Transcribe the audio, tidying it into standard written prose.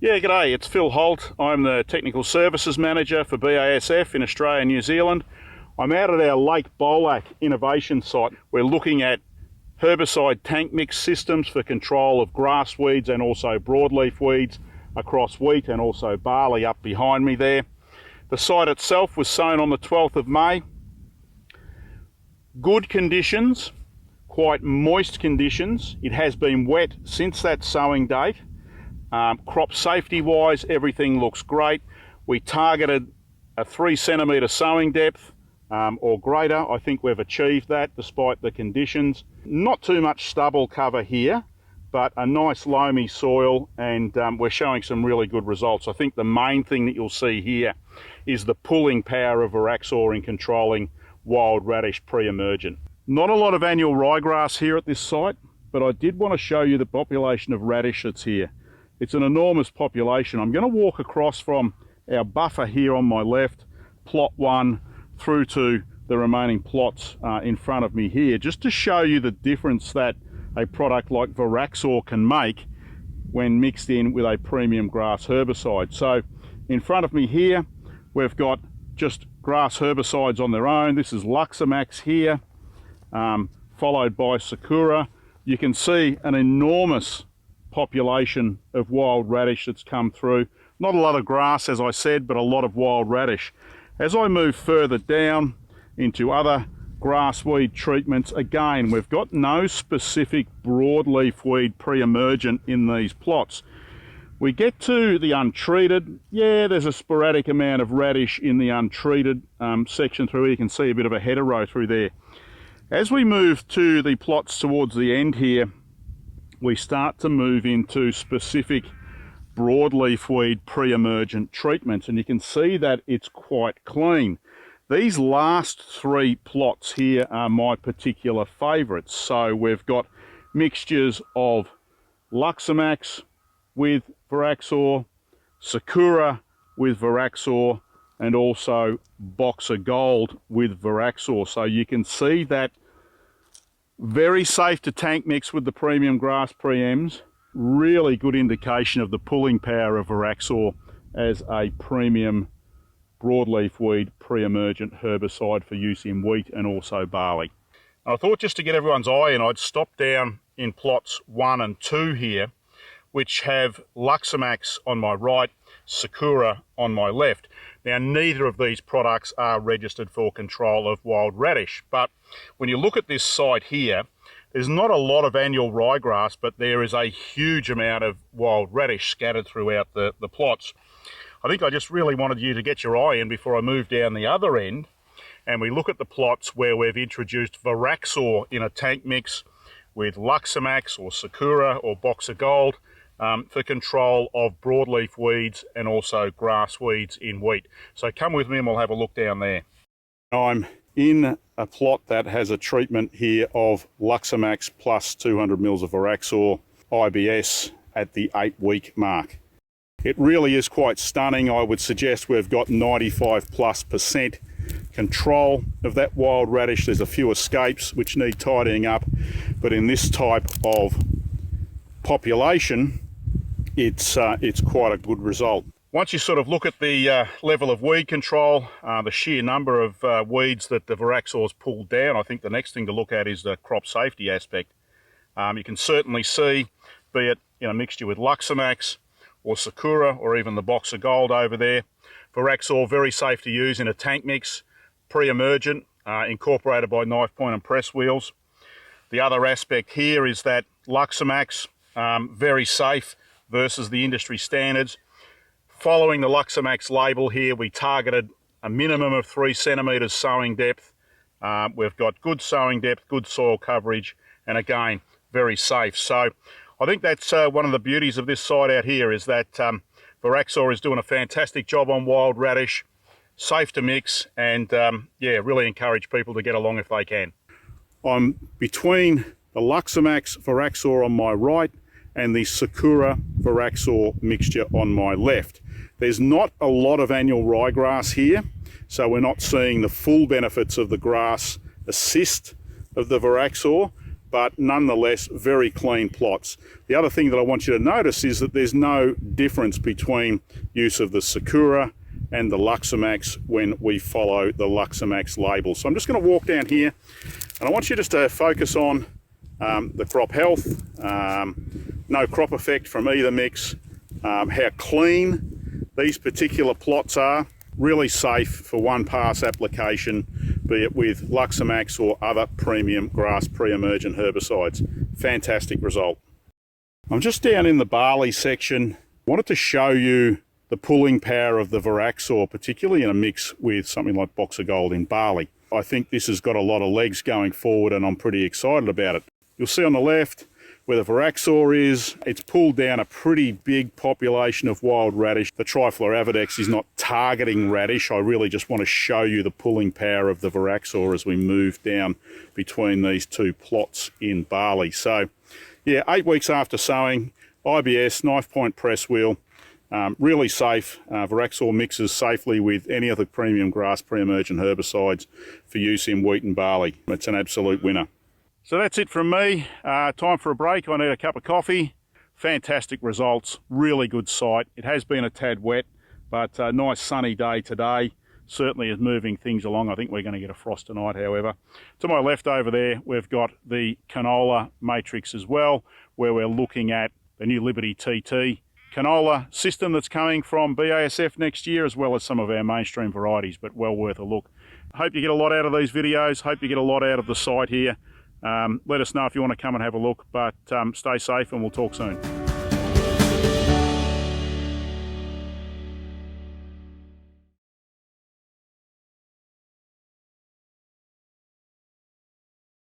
Yeah, g'day, it's Phil Hoult. I'm the Technical Services Manager for BASF in Australia and New Zealand. I'm out at our Lake Bolac Innovation Site. We're looking at herbicide tank mix systems for control of grass weeds and also broadleaf weeds across wheat and also barley up behind me there. The site itself was sown on the 12th of May. Good conditions, quite moist conditions. It has been wet since that sowing date. Crop safety wise, everything looks great. We targeted a 3 centimetre sowing depth or greater. I think we've achieved that despite the conditions. Not too much stubble cover here, but a nice loamy soil, and we're showing some really good results. I think the main thing that you'll see here is the pulling power of Varaxor in controlling wild radish pre-emergent. Not a lot of annual ryegrass here at this site, but I did want to show you the population of radish that's here. It's an enormous population. I'm going to walk across from our buffer here on my left, plot 1, through to the remaining plots in front of me here, just to show you the difference that a product like Varaxor can make when mixed in with a premium grass herbicide. So in front of me here, we've got just grass herbicides on their own. This is Luxomax here, followed by Sakura. You can see an enormous population of wild radish that's come through. Not a lot of grass, as I said, but a lot of wild radish. As I move further down into other grass weed treatments, again, we've got no specific broadleaf weed pre-emergent in these plots. We get to the untreated. Yeah, there's a sporadic amount of radish in the untreated section through here. You can see a bit of a header row through there. As we move to the plots towards the end here, we start to move into specific broadleaf weed pre-emergent treatments, and you can see that it's quite clean. These last 3 plots here are my particular favourites. So we've got mixtures of Luxomax with Varaxor, Sakura with Varaxor, and also Boxer Gold with Varaxor. So you can see that very safe to tank mix with the premium grass pre-ems. Really good indication of the pulling power of Varaxor as a premium broadleaf weed pre-emergent herbicide for use in wheat and also barley. And I thought just to get everyone's eye in, I'd stop down in plots 1 and 2 here, which have Luximax on my right, Sakura on my left. Now, neither of these products are registered for control of wild radish, but when you look at this site here, there's not a lot of annual ryegrass, but there is a huge amount of wild radish scattered throughout the plots. I think I just really wanted you to get your eye in before I move down the other end, and we look at the plots where we've introduced Varaxor in a tank mix with Luximax or Sakura or Boxer Gold for control of broadleaf weeds and also grass weeds in wheat. So come with me and we'll have a look down there. I'm in a plot that has a treatment here of Luximax plus 200 mils of Varaxor IBS at the 8-week mark. It really is quite stunning. I would suggest we've got 95+% control of that wild radish. There's a few escapes which need tidying up, but in this type of population, it's quite a good result. Once you sort of look at the level of weed control, the sheer number of weeds that the Varaxor's pulled down, I think the next thing to look at is the crop safety aspect. You can certainly see, be it in a mixture with Luximax or Sakura or even the Boxer Gold over there, Varaxor very safe to use in a tank mix, pre-emergent, incorporated by knife point and press wheels. The other aspect here is that Luximax, very safe versus the industry standards. Following the Luximax label here, we targeted a minimum of 3 centimetres sowing depth. We've got good sowing depth, good soil coverage, and again, very safe. So I think that's one of the beauties of this site out here, is that Varaxor is doing a fantastic job on wild radish, safe to mix, and yeah, really encourage people to get along if they can. I'm between the Luximax Varaxor on my right and the Sakura Varaxor mixture on my left. There's not a lot of annual ryegrass here, so we're not seeing the full benefits of the grass assist of the Varaxor, but nonetheless very clean plots. The other thing that I want you to notice is that there's no difference between use of the Sakura and the Luxomax when we follow the Luxomax label. So I'm just going to walk down here and I want you just to focus on the crop health, no crop effect from either mix, how clean these particular plots are, really safe for one pass application, be it with Luxomax or other premium grass pre-emergent herbicides. Fantastic result. I'm just down in the barley section. I wanted to show you the pulling power of the Varaxor, particularly in a mix with something like Boxer Gold in barley. I think this has got a lot of legs going forward and I'm pretty excited about it. You'll see on the left where the Varaxor is, it's pulled down a pretty big population of wild radish. The Trifloravidex is not targeting radish. I really just want to show you the pulling power of the Varaxor as we move down between these two plots in barley. So yeah, 8 weeks after sowing, IBS, knife point press wheel, really safe. Varaxor mixes safely with any of the premium grass pre-emergent herbicides for use in wheat and barley. It's an absolute winner. So that's it from me. Time for a break. I need a cup of coffee. Fantastic results, really good site. It has been a tad wet, but a nice sunny day today. Certainly is moving things along. I think we're going to get a frost tonight, however. To my left over there, we've got the canola matrix as well, where we're looking at the new Liberty TT canola system that's coming from BASF next year, as well as some of our mainstream varieties, but well worth a look. Hope you get a lot out of these videos. Hope you get a lot out of the site here. Let us know if you want to come and have a look, but stay safe and we'll talk soon.